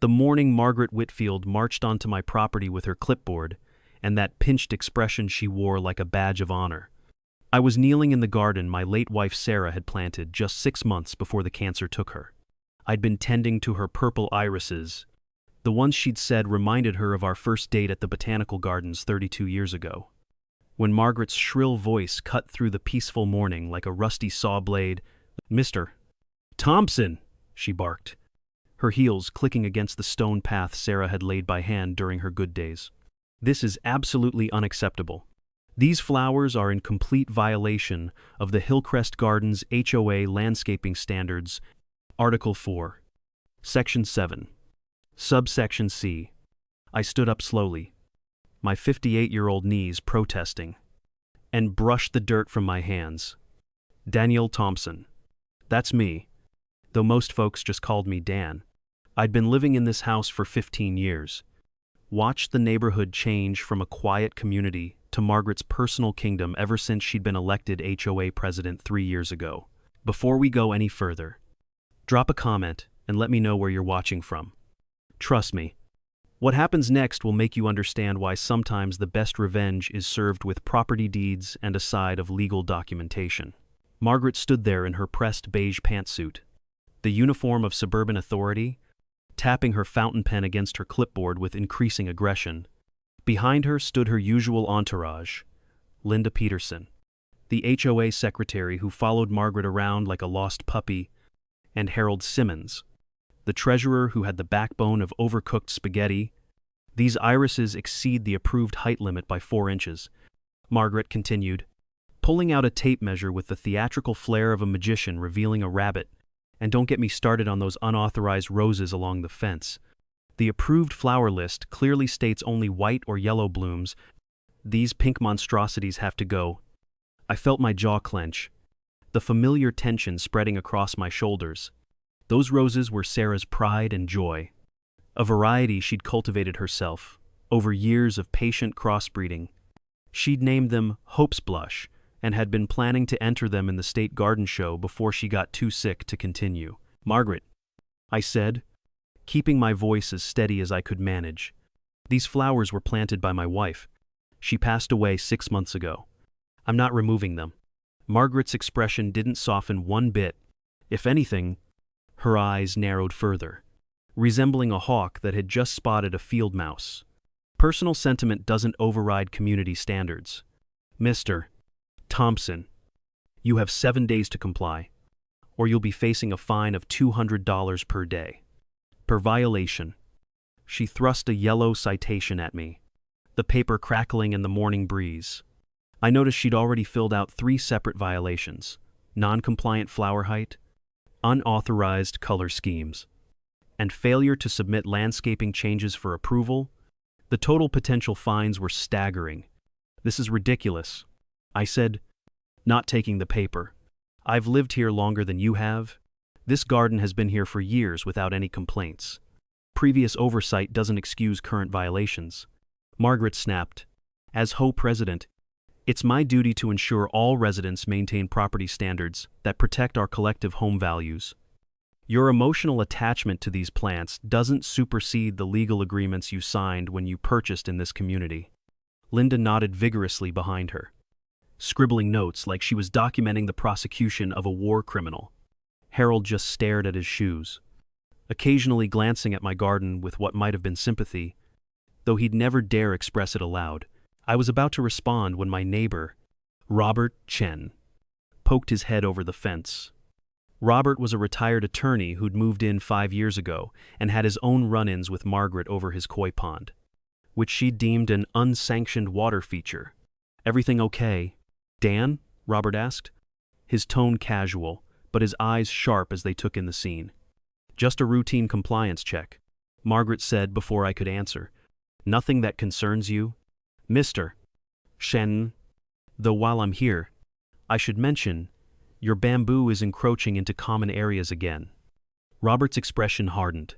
The morning Margaret Whitfield marched onto my property with her clipboard, and that pinched expression she wore like a badge of honor. I was kneeling in the garden my late wife Sarah had planted just 6 months before the cancer took her. I'd been tending to her purple irises, the ones she'd said reminded her of our first date at the Botanical Gardens 32 years ago. When Margaret's shrill voice cut through the peaceful morning like a rusty saw blade, "Mr. Thompson," she barked, her heels clicking against the stone path Sarah had laid by hand during her good days. "This is absolutely unacceptable. These flowers are in complete violation of the Hillcrest Gardens HOA landscaping standards, Article 4, Section 7, Subsection C." I stood up slowly, my 58-year-old knees protesting, and brushed the dirt from my hands. Daniel Thompson. That's me, though most folks just called me Dan. I'd been living in this house for 15 years. Watched the neighborhood change from a quiet community to Margaret's personal kingdom ever since she'd been elected HOA president 3 years ago. Before we go any further, drop a comment and let me know where you're watching from. Trust me, what happens next will make you understand why sometimes the best revenge is served with property deeds and a side of legal documentation. Margaret stood there in her pressed beige pantsuit, the uniform of suburban authority, tapping her fountain pen against her clipboard with increasing aggression. Behind her stood her usual entourage, Linda Peterson, the HOA secretary who followed Margaret around like a lost puppy, and Harold Simmons, the treasurer who had the backbone of overcooked spaghetti. "These irises exceed the approved height limit by 4 inches, Margaret continued, pulling out a tape measure with the theatrical flair of a magician revealing a rabbit. "And don't get me started on those unauthorized roses along the fence. The approved flower list clearly states only white or yellow blooms. These pink monstrosities have to go." I felt my jaw clench, the familiar tension spreading across my shoulders. Those roses were Sarah's pride and joy, a variety she'd cultivated herself over years of patient crossbreeding. She'd named them Hope's Blush and had been planning to enter them in the state garden show before she got too sick to continue. "Margaret," I said, keeping my voice as steady as I could manage. "These flowers were planted by my wife. She passed away 6 months ago. I'm not removing them." Margaret's expression didn't soften one bit. If anything, her eyes narrowed further, resembling a hawk that had just spotted a field mouse. "Personal sentiment doesn't override community standards. Mr. Thompson, you have 7 days to comply, or you'll be facing a fine of $200 per day. Per violation." She thrust a yellow citation at me, the paper crackling in the morning breeze. I noticed she'd already filled out 3 separate violations: non-compliant flower height, unauthorized color schemes, and failure to submit landscaping changes for approval. The total potential fines were staggering. "This is ridiculous," I said, not taking the paper. "I've lived here longer than you have. This garden has been here for years without any complaints. Previous oversight doesn't excuse current violations." Margaret snapped, "As HOA president, it's my duty to ensure all residents maintain property standards that protect our collective home values. Your emotional attachment to these plants doesn't supersede the legal agreements you signed when you purchased in this community." Linda nodded vigorously behind her, scribbling notes like she was documenting the prosecution of a war criminal. Harold just stared at his shoes, occasionally glancing at my garden with what might have been sympathy, though he'd never dare express it aloud. I was about to respond when my neighbor, Robert Chen, poked his head over the fence. Robert was a retired attorney who'd moved in 5 years ago and had his own run-ins with Margaret over his koi pond, which she deemed an unsanctioned water feature. "Everything okay, Dan?" Robert asked, his tone casual, but his eyes sharp as they took in the scene. "Just a routine compliance check," Margaret said before I could answer. "Nothing that concerns you, Mr. Shen. Though while I'm here, I should mention, your bamboo is encroaching into common areas again." Robert's expression hardened.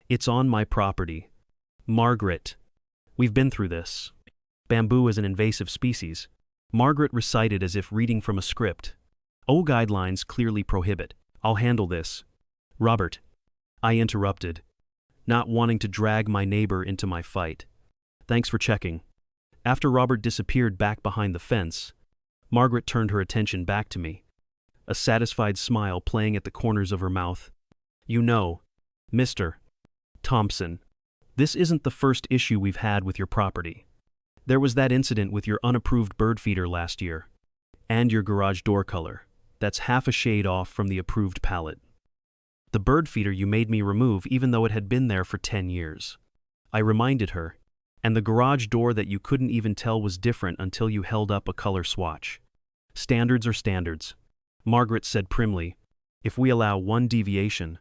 "It's on my property. Margaret, we've been through this. Bamboo is an invasive species." Margaret recited as if reading from a script. "O guidelines clearly prohibit. I'll handle this." "Robert," I interrupted, not wanting to drag my neighbor into my fight. Thanks for checking. After Robert disappeared back behind the fence, Margaret turned her attention back to me, a satisfied smile playing at the corners of her mouth. You know, Mr. Thompson, this isn't the first issue we've had with your property. There was that incident with your unapproved bird feeder last year, and your garage door color. That's half a shade off from the approved palette. The bird feeder you made me remove even though it had been there for 10 years. I reminded her, and the garage door that you couldn't even tell was different until you held up a color swatch. Standards are standards, Margaret said primly. If we allow one deviation,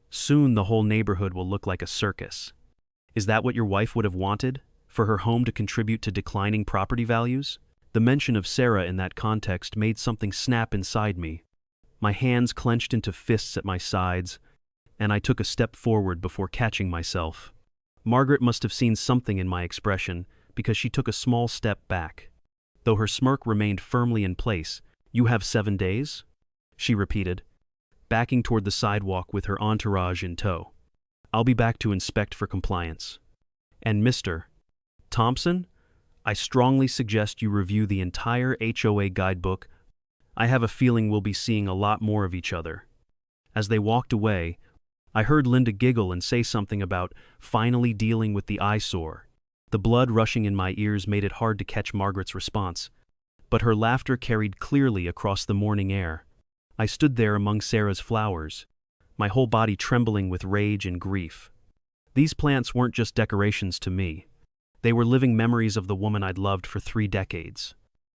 soon the whole neighborhood will look like a circus. Is that what your wife would have wanted? For her home to contribute to declining property values? The mention of Sarah in that context made something snap inside me. My hands clenched into fists at my sides, and I took a step forward before catching myself. Margaret must have seen something in my expression because she took a small step back. Though her smirk remained firmly in place. You have 7 days? She repeated, backing toward the sidewalk with her entourage in tow. I'll be back to inspect for compliance. And Mr. Thompson, I strongly suggest you review the entire HOA guidebook. I have a feeling we'll be seeing a lot more of each other. As they walked away, I heard Linda giggle and say something about finally dealing with the eyesore. The blood rushing in my ears made it hard to catch Margaret's response, but her laughter carried clearly across the morning air. I stood there among Sarah's flowers, my whole body trembling with rage and grief. These plants weren't just decorations to me. They were living memories of the woman I'd loved for 3 decades.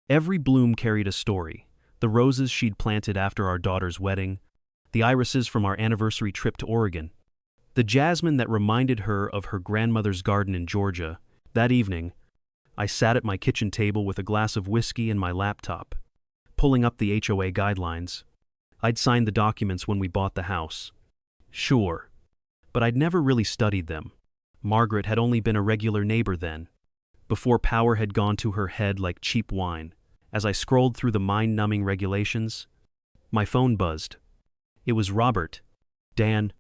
Every bloom carried a story. The roses she'd planted after our daughter's wedding, the irises from our anniversary trip to Oregon, the jasmine that reminded her of her grandmother's garden in Georgia. That evening, I sat at my kitchen table with a glass of whiskey and my laptop, pulling up the HOA guidelines. I'd signed the documents when we bought the house. Sure, but I'd never really studied them. Margaret had only been a regular neighbor then, before power had gone to her head like cheap wine. As I scrolled through the mind-numbing regulations, my phone buzzed. It was Robert. Dan,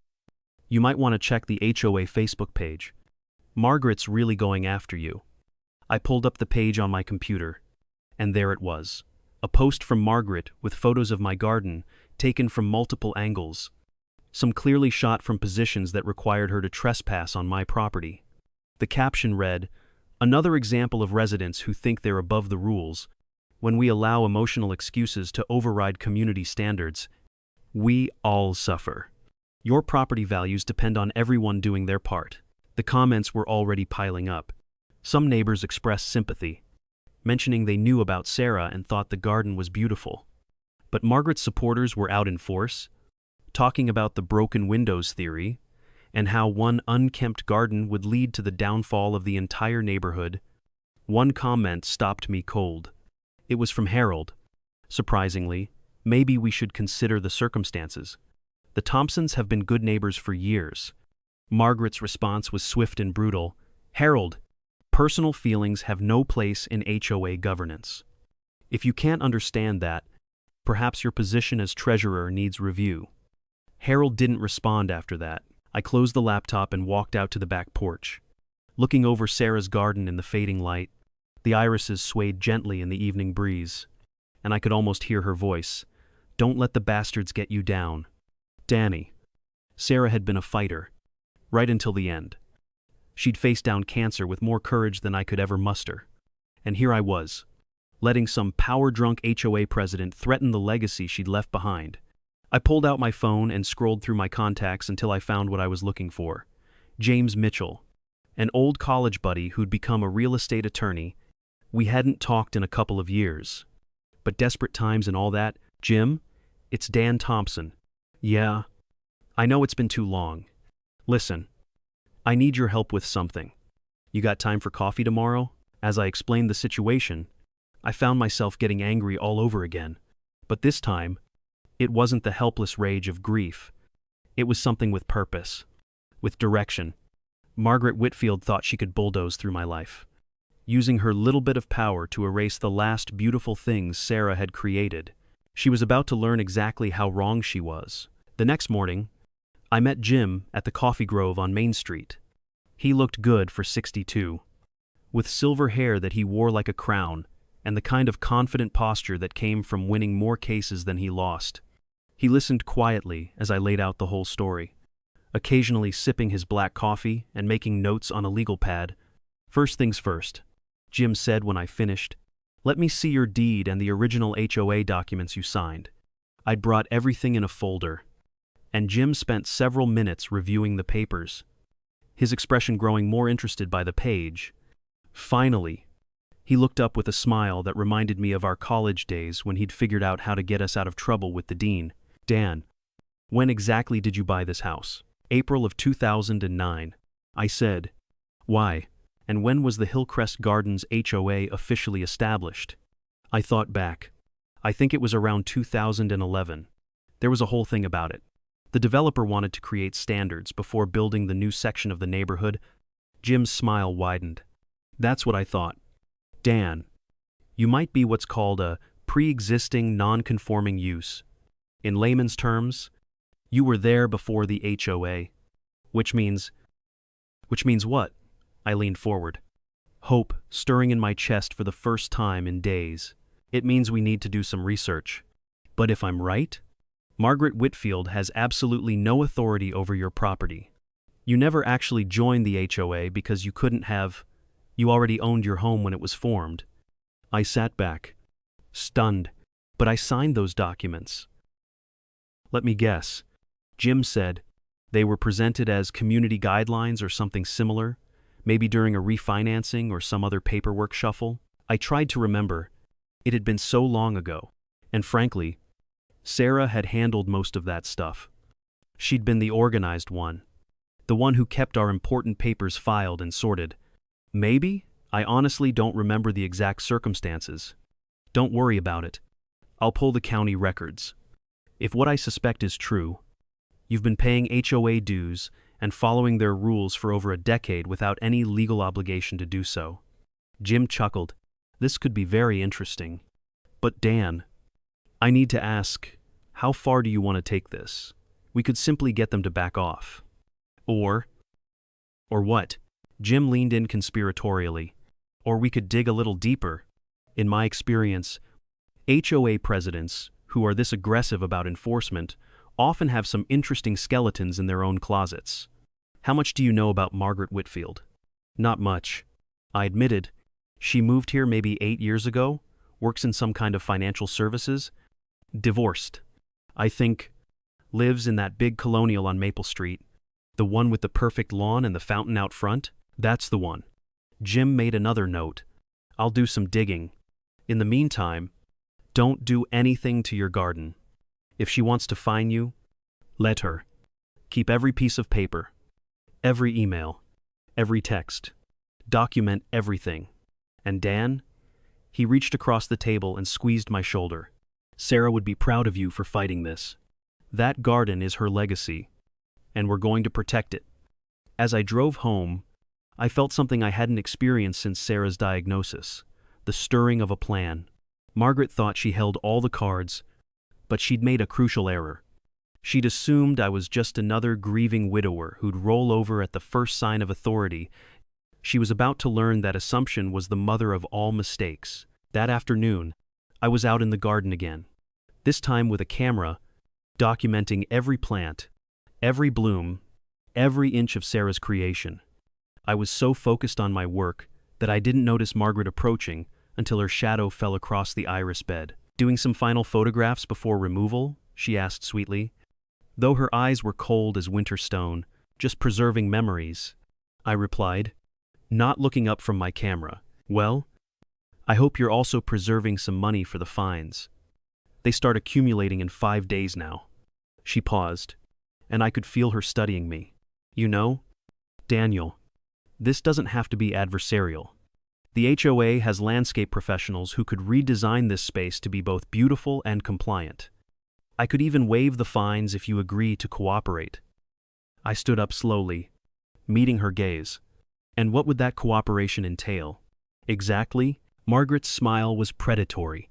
you might want to check the HOA Facebook page. Margaret's really going after you. I pulled up the page on my computer, and there it was. A post from Margaret with photos of my garden taken from multiple angles, some clearly shot from positions that required her to trespass on my property. The caption read, "Another example of residents who think they're above the rules. When we allow emotional excuses to override community standards, we all suffer. Your property values depend on everyone doing their part." The comments were already piling up. Some neighbors expressed sympathy, mentioning they knew about Sarah and thought the garden was beautiful. But Margaret's supporters were out in force, talking about the broken windows theory and how one unkempt garden would lead to the downfall of the entire neighborhood. One comment stopped me cold. It was from Harold. Surprisingly, maybe we should consider the circumstances. The Thompsons have been good neighbors for years. Margaret's response was swift and brutal. Harold, personal feelings have no place in HOA governance. If you can't understand that, perhaps your position as treasurer needs review. Harold didn't respond after that. I closed the laptop and walked out to the back porch. Looking over Sarah's garden in the fading light, the irises swayed gently in the evening breeze, and I could almost hear her voice. Don't let the bastards get you down. Danny. Sarah had been a fighter, right until the end. She'd faced down cancer with more courage than I could ever muster. And here I was, letting some power-drunk HOA president threaten the legacy she'd left behind. I pulled out my phone and scrolled through my contacts until I found what I was looking for. James Mitchell, an old college buddy who'd become a real estate attorney. We hadn't talked in a couple of years. But desperate times and all that, Jim, it's Dan Thompson. Yeah, I know it's been too long. Listen, I need your help with something. You got time for coffee tomorrow? As I explained the situation, I found myself getting angry all over again. But this time, it wasn't the helpless rage of grief. It was something with purpose, with direction. Margaret Whitfield thought she could bulldoze through my life, using her little bit of power to erase the last beautiful things Sarah had created. She was about to learn exactly how wrong she was. The next morning, I met Jim at the Coffee Grove on Main Street. He looked good for 62, with silver hair that he wore like a crown, and the kind of confident posture that came from winning more cases than he lost. He listened quietly as I laid out the whole story, occasionally sipping his black coffee and making notes on a legal pad. "First things first," Jim said when I finished. "Let me see your deed and the original HOA documents you signed." I'd brought everything in a folder, and Jim spent several minutes reviewing the papers, his expression growing more interested by the page. Finally, he looked up with a smile that reminded me of our college days when he'd figured out how to get us out of trouble with the dean. "Dan, when exactly did you buy this house?" "April of 2009, I said. "Why, and when was the Hillcrest Gardens HOA officially established?" I thought back. I think it was around 2011. There was a whole thing about it. The developer wanted to create standards before building the new section of the neighborhood. Jim's smile widened. "That's what I thought. Dan, you might be what's called a pre-existing non-conforming use. In layman's terms, you were there before the HOA. Which means what?" I leaned forward, hope stirring in my chest for the first time in days. "It means we need to do some research. But if I'm right, Margaret Whitfield has absolutely no authority over your property. You never actually joined the HOA because you couldn't have. You already owned your home when it was formed." I sat back, stunned, but I signed those documents. "Let me guess," Jim said. "They were presented as community guidelines or something similar, maybe during a refinancing or some other paperwork shuffle?" I tried to remember. It had been so long ago, and frankly, Sarah had handled most of that stuff. She'd been the organized one, the one who kept our important papers filed and sorted. "Maybe? I honestly don't remember the exact circumstances." "Don't worry about it. I'll pull the county records. If what I suspect is true, you've been paying HOA dues and following their rules for over a decade without any legal obligation to do so." Jim chuckled. "This could be very interesting. But Dan, I need to ask, how far do you want to take this? We could simply get them to back off. Or what?" Jim leaned in conspiratorially. "Or we could dig a little deeper. In my experience, HOA presidents, who are this aggressive about enforcement, often have some interesting skeletons in their own closets." "How much do you know about Margaret Whitfield?" "Not much," I admitted. "She moved here maybe 8 years ago, works in some kind of financial services. Divorced, I think. Lives in that big colonial on Maple Street. The one with the perfect lawn and the fountain out front? That's the one." Jim made another note. "I'll do some digging. In the meantime, don't do anything to your garden. If she wants to fine you, let her. Keep every piece of paper, every email, every text. Document everything. And Dan," he reached across the table and squeezed my shoulder, "Sarah would be proud of you for fighting this. That garden is her legacy, and we're going to protect it." As I drove home, I felt something I hadn't experienced since Sarah's diagnosis, the stirring of a plan. Margaret thought she held all the cards, but she'd made a crucial error. She'd assumed I was just another grieving widower who'd roll over at the first sign of authority. She was about to learn that assumption was the mother of all mistakes. That afternoon, I was out in the garden again, this time with a camera, documenting every plant, every bloom, every inch of Sarah's creation. I was so focused on my work that I didn't notice Margaret approaching until her shadow fell across the iris bed. "Doing some final photographs before removal?" she asked sweetly. Though her eyes were cold as winter stone, "Just preserving memories," I replied, not looking up from my camera. "Well, I hope you're also preserving some money for the fines. They start accumulating in 5 days now." She paused, and I could feel her studying me. "You know, Daniel, this doesn't have to be adversarial. The HOA has landscape professionals who could redesign this space to be both beautiful and compliant. I could even waive the fines if you agree to cooperate." I stood up slowly, meeting her gaze. "And what would that cooperation entail?" "Exactly?" Margaret's smile was predatory.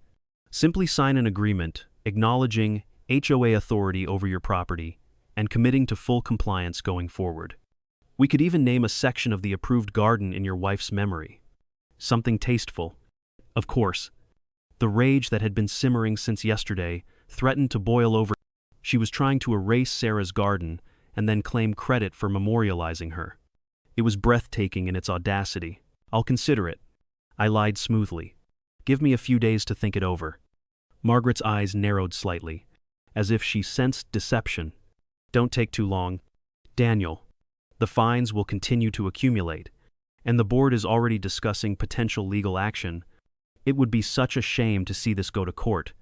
"Simply sign an agreement acknowledging HOA authority over your property and committing to full compliance going forward. We could even name a section of the approved garden in your wife's memory. Something tasteful. Of course, the rage that had been simmering since yesterday threatened to boil over. She was trying to erase Sarah's garden and then claim credit for memorializing her. It was breathtaking in its audacity. I'll consider it. I lied smoothly. Give me a few days to think it over. Margaret's eyes narrowed slightly, as if she sensed deception. Don't take too long. Daniel, the fines will continue to accumulate, and the board is already discussing potential legal action. It would be such a shame to see this go to court,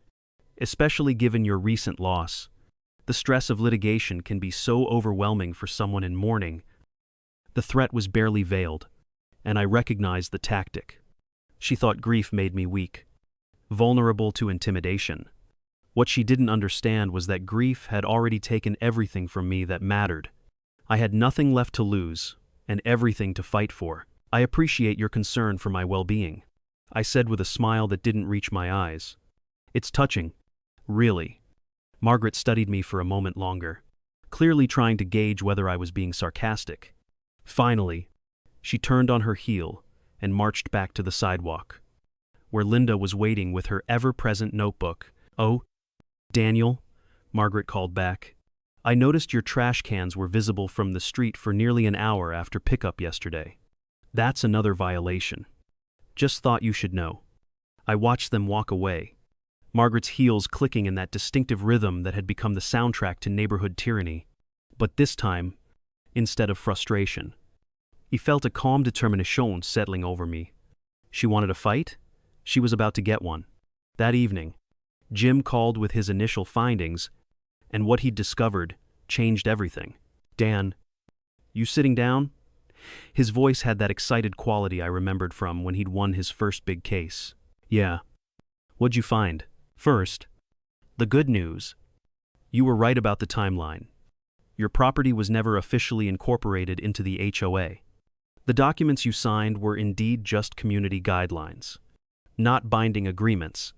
especially given your recent loss. The stress of litigation can be so overwhelming for someone in mourning. The threat was barely veiled, and I recognized the tactic. She thought grief made me weak, vulnerable to intimidation. What she didn't understand was that grief had already taken everything from me that mattered. I had nothing left to lose, and everything to fight for. I appreciate your concern for my well-being, I said with a smile that didn't reach my eyes. It's touching, really. Margaret studied me for a moment longer, clearly trying to gauge whether I was being sarcastic. Finally, she turned on her heel and marched back to the sidewalk, where Linda was waiting with her ever-present notebook. Oh, Daniel, Margaret called back. I noticed your trash cans were visible from the street for nearly an hour after pickup yesterday. That's another violation. Just thought you should know. I watched them walk away, Margaret's heels clicking in that distinctive rhythm that had become the soundtrack to neighborhood tyranny. But this time, instead of frustration, he felt a calm determination settling over me. She wanted a fight? She was about to get one. That evening, Jim called with his initial findings, and what he'd discovered changed everything. Dan, you sitting down? His voice had that excited quality I remembered from when he'd won his first big case. Yeah. What'd you find? First, the good news. You were right about the timeline. Your property was never officially incorporated into the HOA. The documents you signed were indeed just community guidelines, not binding agreements.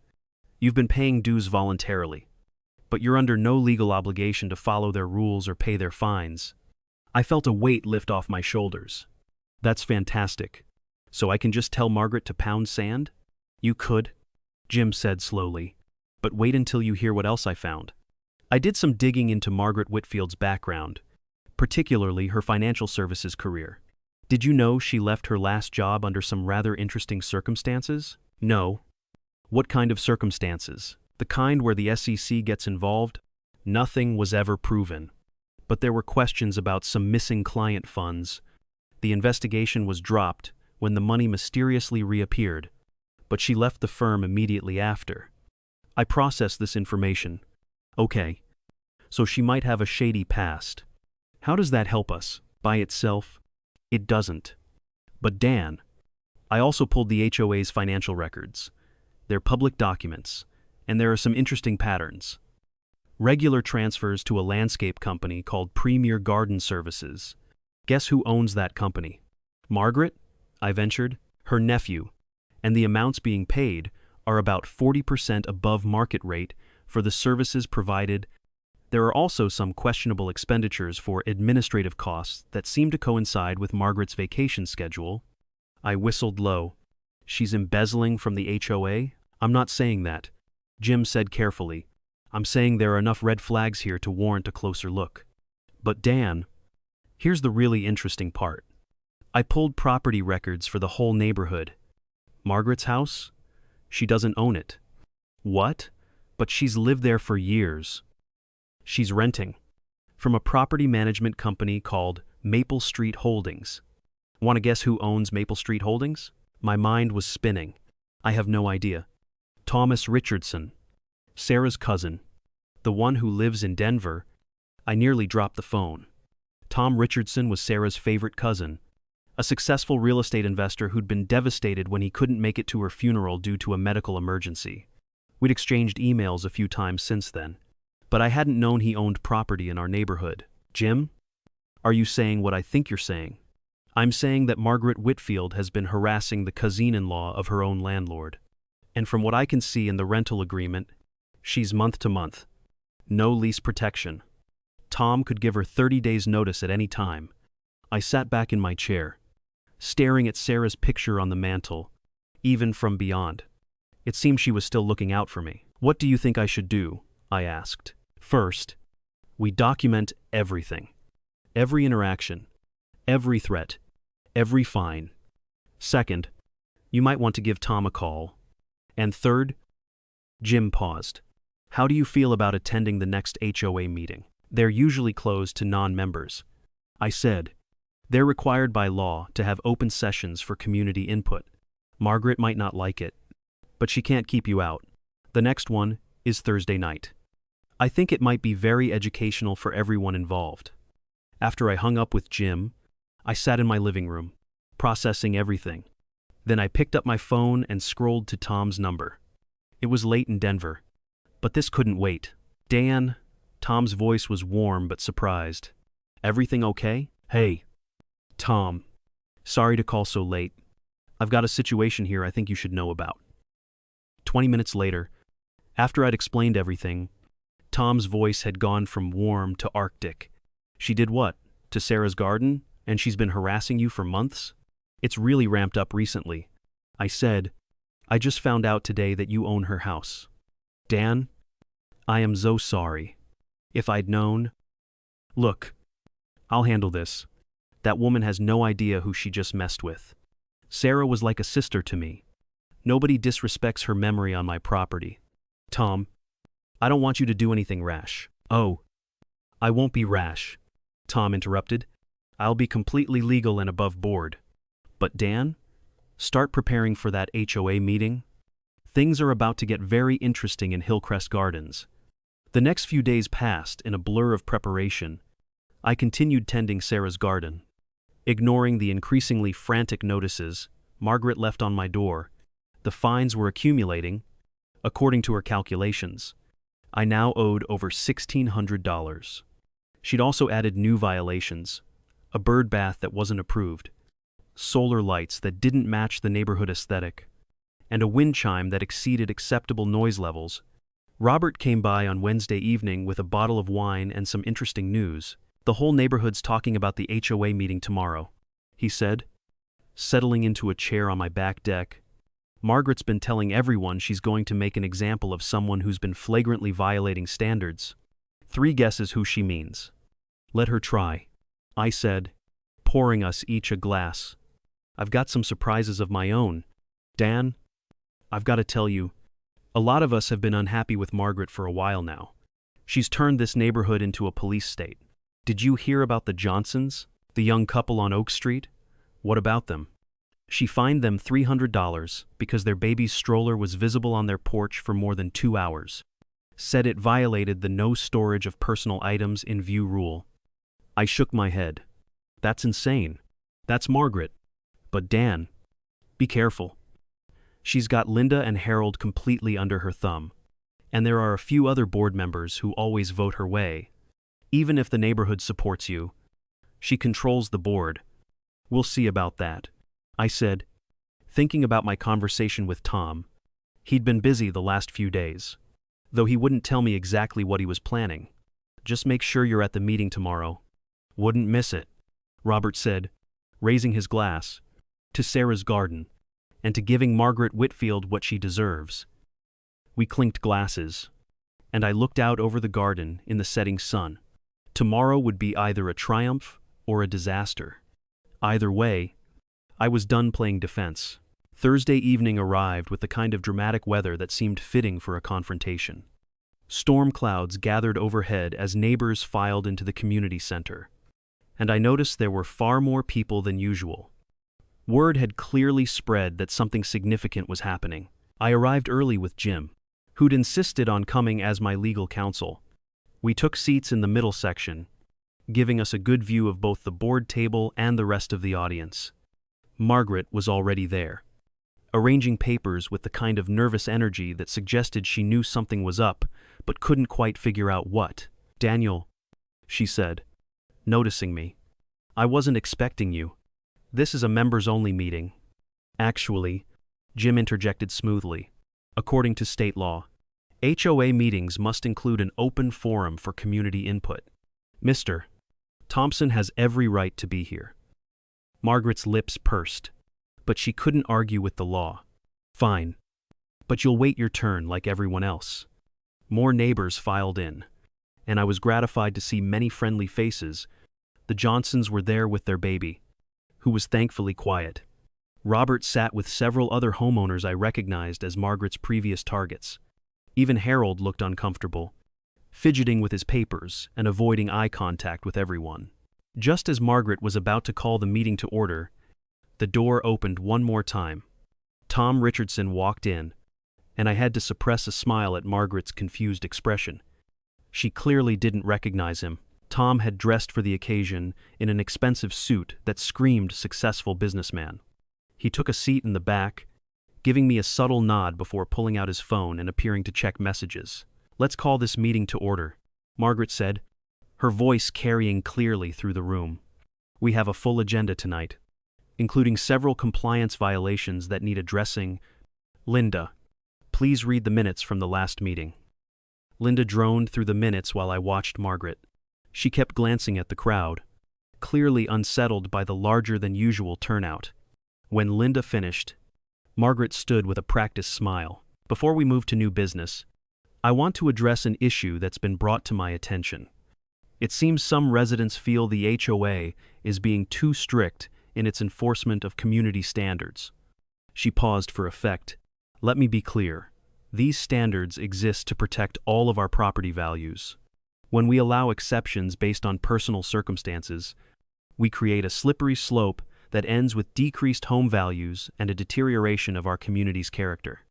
You've been paying dues voluntarily, but you're under no legal obligation to follow their rules or pay their fines. I felt a weight lift off my shoulders. That's fantastic. So I can just tell Margaret to pound sand? You could, Jim said slowly, but wait until you hear what else I found. I did some digging into Margaret Whitfield's background, particularly her financial services career. Did you know she left her last job under some rather interesting circumstances? No. What kind of circumstances? The kind where the SEC gets involved? Nothing was ever proven. But there were questions about some missing client funds. The investigation was dropped when the money mysteriously reappeared, but she left the firm immediately after. I processed this information. Okay, so she might have a shady past. How does that help us? By itself, it doesn't. But Dan, I also pulled the HOA's financial records. They're public documents, and there are some interesting patterns. Regular transfers to a landscape company called Premier Garden Services. Guess who owns that company? Margaret? I ventured. Her nephew. And the amounts being paid are about 40% above market rate for the services provided. There are also some questionable expenditures for administrative costs that seem to coincide with Margaret's vacation schedule. I whistled low. She's embezzling from the HOA? I'm not saying that, Jim said carefully. I'm saying there are enough red flags here to warrant a closer look. But Dan, here's the really interesting part. I pulled property records for the whole neighborhood. Margaret's house? She doesn't own it. What? But she's lived there for years. She's renting from a property management company called Maple Street Holdings. Want to guess who owns Maple Street Holdings? My mind was spinning. I have no idea. Thomas Richardson, Sarah's cousin, the one who lives in Denver. I nearly dropped the phone. Tom Richardson was Sarah's favorite cousin, a successful real estate investor who'd been devastated when he couldn't make it to her funeral due to a medical emergency. We'd exchanged emails a few times since then, but I hadn't known he owned property in our neighborhood. Jim? Are you saying what I think you're saying? I'm saying that Margaret Whitfield has been harassing the cousin-in-law of her own landlord. And from what I can see in the rental agreement, she's month to month. No lease protection. Tom could give her 30 days' notice at any time. I sat back in my chair, staring at Sarah's picture on the mantel, even from beyond. It seemed she was still looking out for me. "What do you think I should do?" I asked. "First, we document everything. Every interaction, every threat, every fine. Second, you might want to give Tom a call. And third," Jim paused, "how do you feel about attending the next HOA meeting? They're usually closed to non-members." I said, "They're required by law to have open sessions for community input. Margaret might not like it, but she can't keep you out. The next one is Thursday night. I think it might be very educational for everyone involved." After I hung up with Jim, I sat in my living room, processing everything. Then I picked up my phone and scrolled to Tom's number. It was late in Denver, but this couldn't wait. "Dan," Tom's voice was warm but surprised. "Everything okay?" "Hey, Tom. Sorry to call so late. I've got a situation here I think you should know about." 20 minutes later, after I'd explained everything, Tom's voice had gone from warm to Arctic. "She did what? To Sarah's garden? And she's been harassing you for months?" "It's really ramped up recently," I said. "I just found out today that you own her house." "Dan, I am so sorry. If I'd known—" "Look, I'll handle this. That woman has no idea who she just messed with. Sarah was like a sister to me. Nobody disrespects her memory on my property. Tom, I don't want you to do anything rash." "Oh, I won't be rash," Tom interrupted. "I'll be completely legal and above board. But Dan, start preparing for that HOA meeting. Things are about to get very interesting in Hillcrest Gardens." The next few days passed in a blur of preparation. I continued tending Sarah's garden, ignoring the increasingly frantic notices Margaret left on my door. The fines were accumulating. According to her calculations, I now owed over $1,600. She'd also added new violations: a bird bath that wasn't approved, solar lights that didn't match the neighborhood aesthetic, and a wind chime that exceeded acceptable noise levels. Robert came by on Wednesday evening with a bottle of wine and some interesting news. "The whole neighborhood's talking about the HOA meeting tomorrow," he said, settling into a chair on my back deck. "Margaret's been telling everyone she's going to make an example of someone who's been flagrantly violating standards. 3 guesses who she means." "Let her try," I said, pouring us each a glass. "I've got some surprises of my own. Dan, I've got to tell you, a lot of us have been unhappy with Margaret for a while now. She's turned this neighborhood into a police state. Did you hear about the Johnsons, the young couple on Oak Street? What about them? She fined them $300 because their baby's stroller was visible on their porch for more than 2 hours. Said it violated the no storage of personal items in view rule." I shook my head. "That's insane. That's Margaret. But Dan, be careful. She's got Linda and Harold completely under her thumb, and there are a few other board members who always vote her way. Even if the neighborhood supports you, she controls the board. We'll see about that," I said, thinking about my conversation with Tom. He'd been busy the last few days, though he wouldn't tell me exactly what he was planning. "Just make sure you're at the meeting tomorrow. Wouldn't miss it," Robert said, raising his glass, "to Sarah's garden, and to giving Margaret Whitfield what she deserves." We clinked glasses, and I looked out over the garden in the setting sun. Tomorrow would be either a triumph or a disaster. Either way, I was done playing defense. Thursday evening arrived with the kind of dramatic weather that seemed fitting for a confrontation. Storm clouds gathered overhead as neighbors filed into the community center, and I noticed there were far more people than usual. Word had clearly spread that something significant was happening. I arrived early with Jim, who'd insisted on coming as my legal counsel. We took seats in the middle section, giving us a good view of both the board table and the rest of the audience. Margaret was already there, arranging papers with the kind of nervous energy that suggested she knew something was up, but couldn't quite figure out what. "Daniel," she said, noticing me, "I wasn't expecting you. This is a members-only meeting." "Actually," Jim interjected smoothly, "according to state law, HOA meetings must include an open forum for community input. Mr. Thompson has every right to be here. Margaret's lips pursed, but she couldn't argue with the law. Fine, but you'll wait your turn like everyone else. More neighbors filed in, and I was gratified to see many friendly faces. The Johnsons were there with their baby, who was thankfully quiet. Robert sat with several other homeowners I recognized as Margaret's previous targets. Even Harold looked uncomfortable, fidgeting with his papers and avoiding eye contact with everyone. Just as Margaret was about to call the meeting to order, the door opened one more time. Tom Richardson walked in, and I had to suppress a smile at Margaret's confused expression. She clearly didn't recognize him. Tom had dressed for the occasion in an expensive suit that screamed successful businessman. He took a seat in the back, giving me a subtle nod before pulling out his phone and appearing to check messages. "Let's call this meeting to order," Margaret said, her voice carrying clearly through the room. "We have a full agenda tonight, including several compliance violations that need addressing. Linda, please read the minutes from the last meeting." Linda droned through the minutes while I watched Margaret. She kept glancing at the crowd, clearly unsettled by the larger-than-usual turnout. When Linda finished, Margaret stood with a practiced smile. "Before we move to new business, I want to address an issue that's been brought to my attention. It seems some residents feel the HOA is being too strict in its enforcement of community standards." She paused for effect. "Let me be clear. These standards exist to protect all of our property values. When we allow exceptions based on personal circumstances, we create a slippery slope that ends with decreased home values and a deterioration of our community's character."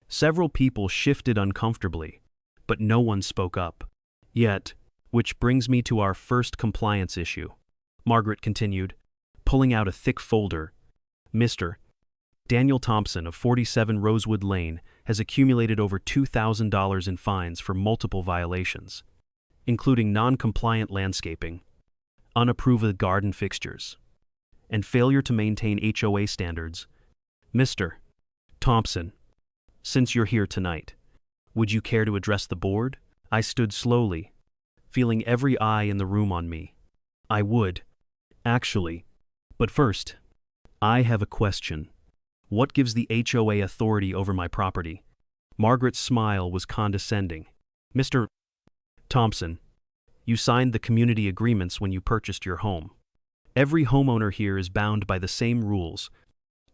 Several people shifted uncomfortably, but no one spoke up. "Yet, which brings me to our first compliance issue," Margaret continued, pulling out a thick folder. "Mr. Daniel Thompson of 47 Rosewood Lane has accumulated over $2,000 in fines for multiple violations, including non-compliant landscaping, unapproved garden fixtures, and failure to maintain HOA standards. Mr. Thompson, since you're here tonight, would you care to address the board?" I stood slowly, feeling every eye in the room on me. "I would, actually. But first, I have a question. What gives the HOA authority over my property?" Margaret's smile was condescending. "Mr. Thompson, you signed the community agreements when you purchased your home. Every homeowner here is bound by the same rules."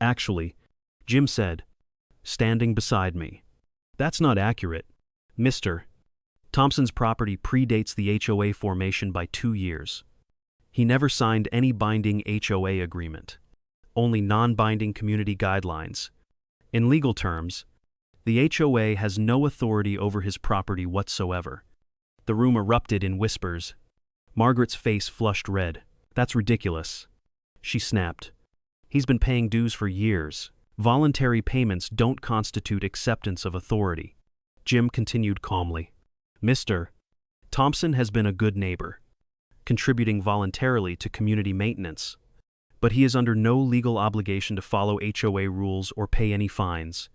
"Actually," Jim said, standing beside me, "that's not accurate. Mr. Thompson's property predates the HOA formation by 2 years. He never signed any binding HOA agreement, only non-binding community guidelines. In legal terms, the HOA has no authority over his property whatsoever." The room erupted in whispers. Margaret's face flushed red. "That's ridiculous," she snapped. "He's been paying dues for years. Voluntary payments don't constitute acceptance of authority." Jim continued calmly. "Mr. Thompson has been a good neighbor, contributing voluntarily to community maintenance, but he is under no legal obligation to follow HOA rules or pay any fines."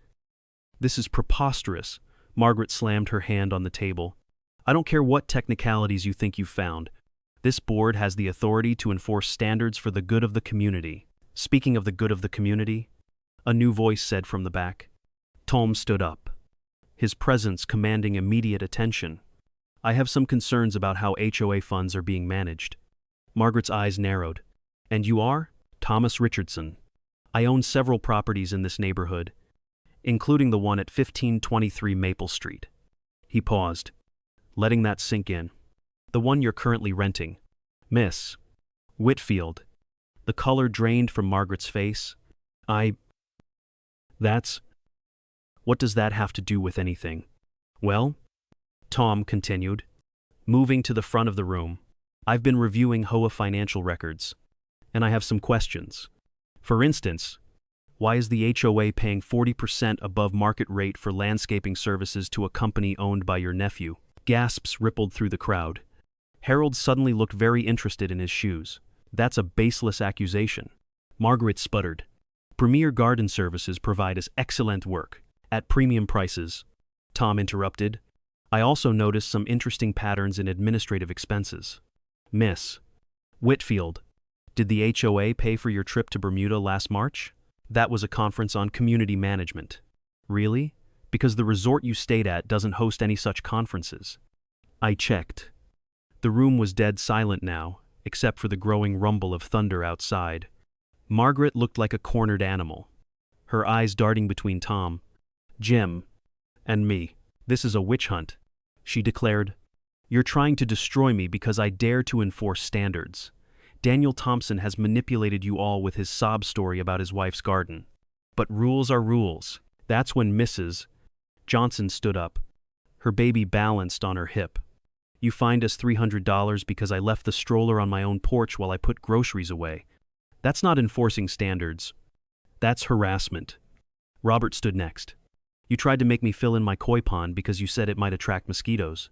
"This is preposterous," Margaret slammed her hand on the table. "I don't care what technicalities you think you've found. This board has the authority to enforce standards for the good of the community." "Speaking of the good of the community," a new voice said from the back. Tom stood up, his presence commanding immediate attention. "I have some concerns about how HOA funds are being managed." Margaret's eyes narrowed. "And you are?" "Thomas Richardson. I own several properties in this neighborhood, including the one at 1523 Maple Street." He paused, letting that sink in. "The one you're currently renting, Miss Whitfield." The color drained from Margaret's face. That's... What does that have to do with anything?" "Well," Tom continued, moving to the front of the room, "I've been reviewing HOA financial records, and I have some questions. For instance, why is the HOA paying 40% above market rate for landscaping services to a company owned by your nephew?" Gasps rippled through the crowd. Harold suddenly looked very interested in his shoes. "That's a baseless accusation." Margaret sputtered. "Premier Garden Services provide us excellent work, at premium prices." Tom interrupted. "I also noticed some interesting patterns in administrative expenses. Miss Whitfield, did the HOA pay for your trip to Bermuda last March? That was a conference on community management. Really? Because the resort you stayed at doesn't host any such conferences. I checked. The room was dead silent now, except for the growing rumble of thunder outside. Margaret looked like a cornered animal, her eyes darting between Tom, Jim, and me. This is a witch hunt, she declared. You're trying to destroy me because I dare to enforce standards. Daniel Thompson has manipulated you all with his sob story about his wife's garden. But rules are rules. That's when Mrs. Johnson stood up, her baby balanced on her hip. You fined us $300 because I left the stroller on my own porch while I put groceries away. That's not enforcing standards. That's harassment. Robert stood next. You tried to make me fill in my koi pond because you said it might attract mosquitoes,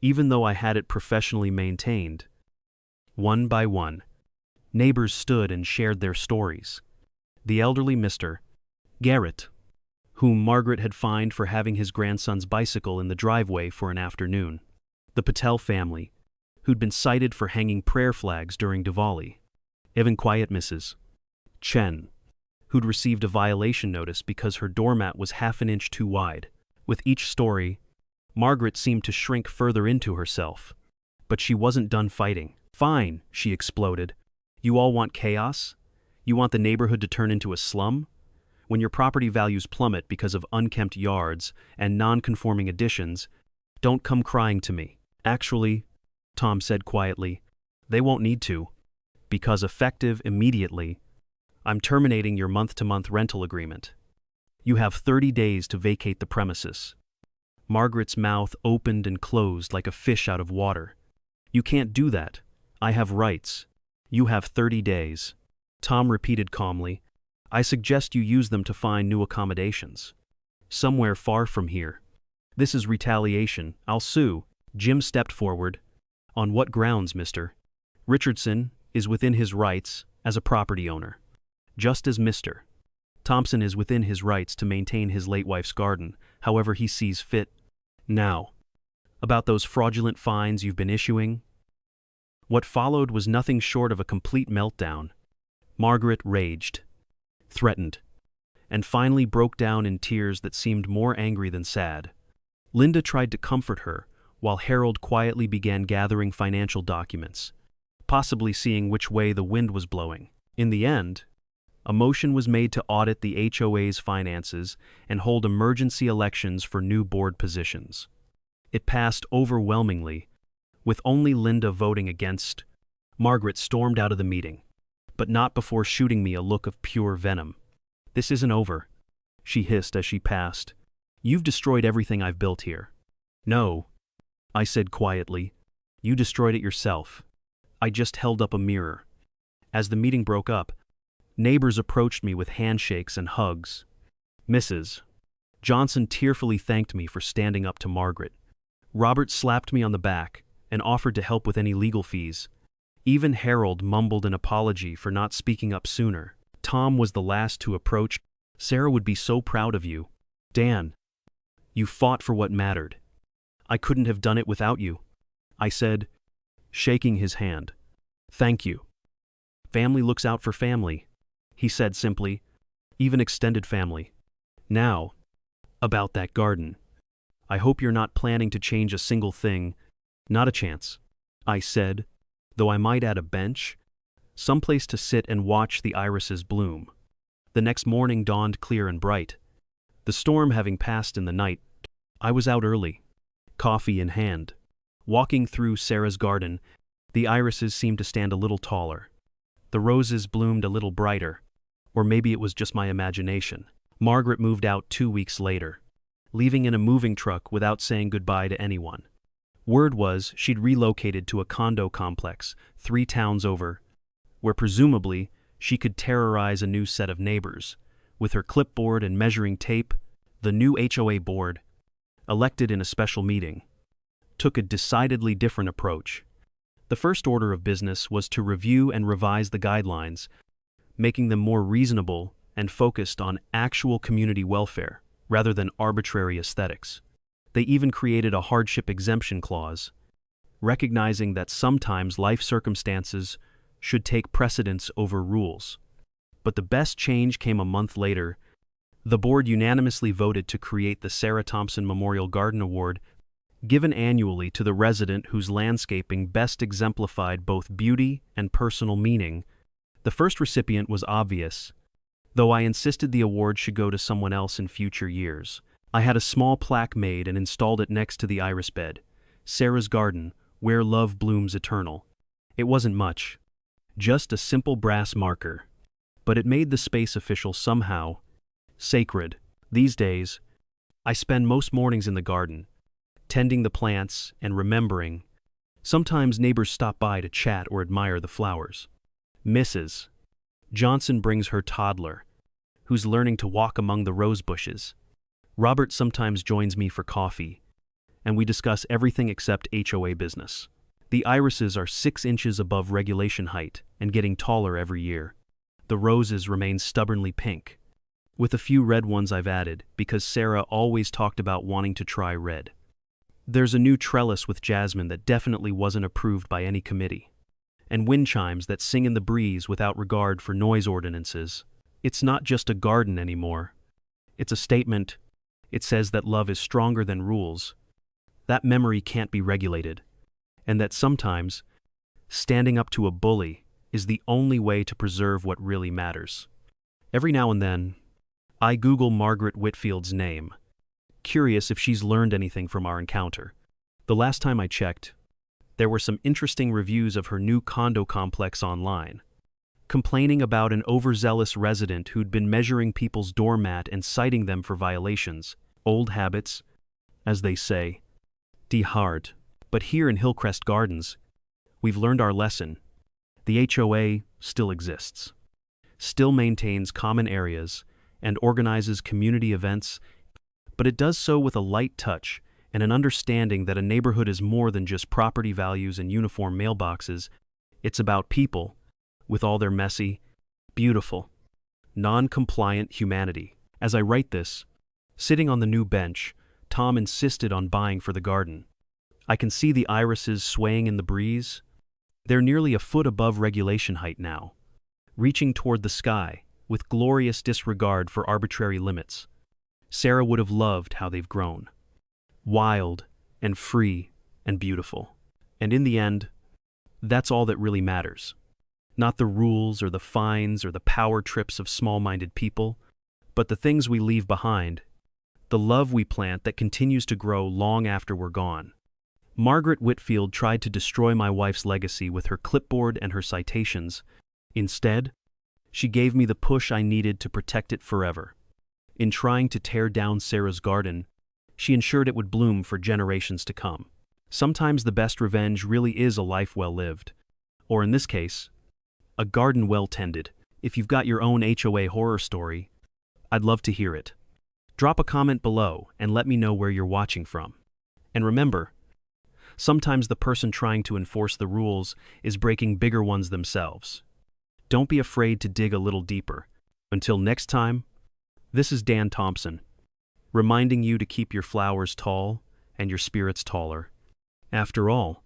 even though I had it professionally maintained. One by one, neighbors stood and shared their stories. The elderly Mr. Garrett, whom Margaret had fined for having his grandson's bicycle in the driveway for an afternoon. The Patel family, who'd been cited for hanging prayer flags during Diwali. Even quiet Mrs. Chen, who'd received a violation notice because her doormat was half an inch too wide. With each story, Margaret seemed to shrink further into herself. But she wasn't done fighting. Fine, she exploded. You all want chaos? You want the neighborhood to turn into a slum? When your property values plummet because of unkempt yards and non-conforming additions, don't come crying to me. Actually, Tom said quietly, they won't need to, because effective immediately, I'm terminating your month-to-month rental agreement. You have 30 days to vacate the premises. Margaret's mouth opened and closed like a fish out of water. You can't do that. I have rights. You have 30 days. Tom repeated calmly, I suggest you use them to find new accommodations. Somewhere far from here. This is retaliation. I'll sue. Jim stepped forward. On what grounds, Mr. Richardson is within his rights as a property owner, just as Mr. Thompson is within his rights to maintain his late wife's garden, however he sees fit. Now, about those fraudulent fines you've been issuing? What followed was nothing short of a complete meltdown. Margaret raged, threatened, and finally broke down in tears that seemed more angry than sad. Linda tried to comfort her, while Harold quietly began gathering financial documents, possibly seeing which way the wind was blowing. In the end, a motion was made to audit the HOA's finances and hold emergency elections for new board positions. It passed overwhelmingly, with only Linda voting against. Margaret stormed out of the meeting, but not before shooting me a look of pure venom. This isn't over, she hissed as she passed. You've destroyed everything I've built here. No, I said quietly. You destroyed it yourself. I just held up a mirror. As the meeting broke up, neighbors approached me with handshakes and hugs. Mrs. Johnson tearfully thanked me for standing up to Margaret. Robert slapped me on the back and offered to help with any legal fees. Even Harold mumbled an apology for not speaking up sooner. Tom was the last to approach. Sarah would be so proud of you. Dan, you fought for what mattered. I couldn't have done it without you, I said, shaking his hand. Thank you. Family looks out for family, he said simply, even extended family. Now, about that garden. I hope you're not planning to change a single thing. Not a chance, I said, though I might add a bench, someplace to sit and watch the irises bloom. The next morning dawned clear and bright. The storm having passed in the night, I was out early, coffee in hand. Walking through Sarah's garden, the irises seemed to stand a little taller. The roses bloomed a little brighter, or maybe it was just my imagination. Margaret moved out 2 weeks later, leaving in a moving truck without saying goodbye to anyone. Word was she'd relocated to a condo complex 3 towns over, where presumably she could terrorize a new set of neighbors. With her clipboard and measuring tape, the new HOA board, elected in a special meeting, took a decidedly different approach. The first order of business was to review and revise the guidelines, making them more reasonable and focused on actual community welfare rather than arbitrary aesthetics. They even created a hardship exemption clause, recognizing that sometimes life circumstances should take precedence over rules. But the best change came a month later. The board unanimously voted to create the Sarah Thompson Memorial Garden Award, given annually to the resident whose landscaping best exemplified both beauty and personal meaning. The first recipient was obvious, though I insisted the award should go to someone else in future years. I had a small plaque made and installed it next to the iris bed. Sarah's Garden, where love blooms eternal. It wasn't much, just a simple brass marker, but it made the space official somehow sacred. These days, I spend most mornings in the garden, tending the plants and remembering. Sometimes neighbors stop by to chat or admire the flowers. Mrs. Johnson brings her toddler, who's learning to walk among the rose bushes. Robert sometimes joins me for coffee, and we discuss everything except HOA business. The irises are 6 inches above regulation height and getting taller every year. The roses remain stubbornly pink, with a few red ones I've added because Sarah always talked about wanting to try red. There's a new trellis with jasmine that definitely wasn't approved by any committee, and wind chimes that sing in the breeze without regard for noise ordinances. It's not just a garden anymore. It's a statement. It says that love is stronger than rules, that memory can't be regulated, and that sometimes standing up to a bully is the only way to preserve what really matters. Every now and then, I Google Margaret Whitfield's name, curious if she's learned anything from our encounter. The last time I checked, there were some interesting reviews of her new condo complex online, complaining about an overzealous resident who'd been measuring people's doormat and citing them for violations. Old habits, as they say, die hard. But here in Hillcrest Gardens, we've learned our lesson. The HOA still exists, still maintains common areas, and organizes community events, but it does so with a light touch and an understanding that a neighborhood is more than just property values and uniform mailboxes. It's about people, with all their messy, beautiful, non-compliant humanity. As I write this, sitting on the new bench, Tom insisted on buying for the garden. I can see the irises swaying in the breeze. They're nearly a foot above regulation height now, reaching toward the sky with glorious disregard for arbitrary limits. Sarah would have loved how they've grown. Wild and free and beautiful. And in the end, that's all that really matters. Not the rules or the fines or the power trips of small-minded people, but the things we leave behind, the love we plant that continues to grow long after we're gone. Margaret Whitfield tried to destroy my wife's legacy with her clipboard and her citations. Instead, she gave me the push I needed to protect it forever. In trying to tear down Sarah's garden, she ensured it would bloom for generations to come. Sometimes the best revenge really is a life well lived. Or in this case, a garden well tended. If you've got your own HOA horror story, I'd love to hear it. Drop a comment below and let me know where you're watching from. And remember, sometimes the person trying to enforce the rules is breaking bigger ones themselves. Don't be afraid to dig a little deeper. Until next time, this is Dan Thompson, reminding you to keep your flowers tall and your spirits taller. After all,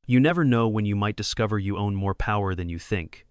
you never know when you might discover you own more power than you think.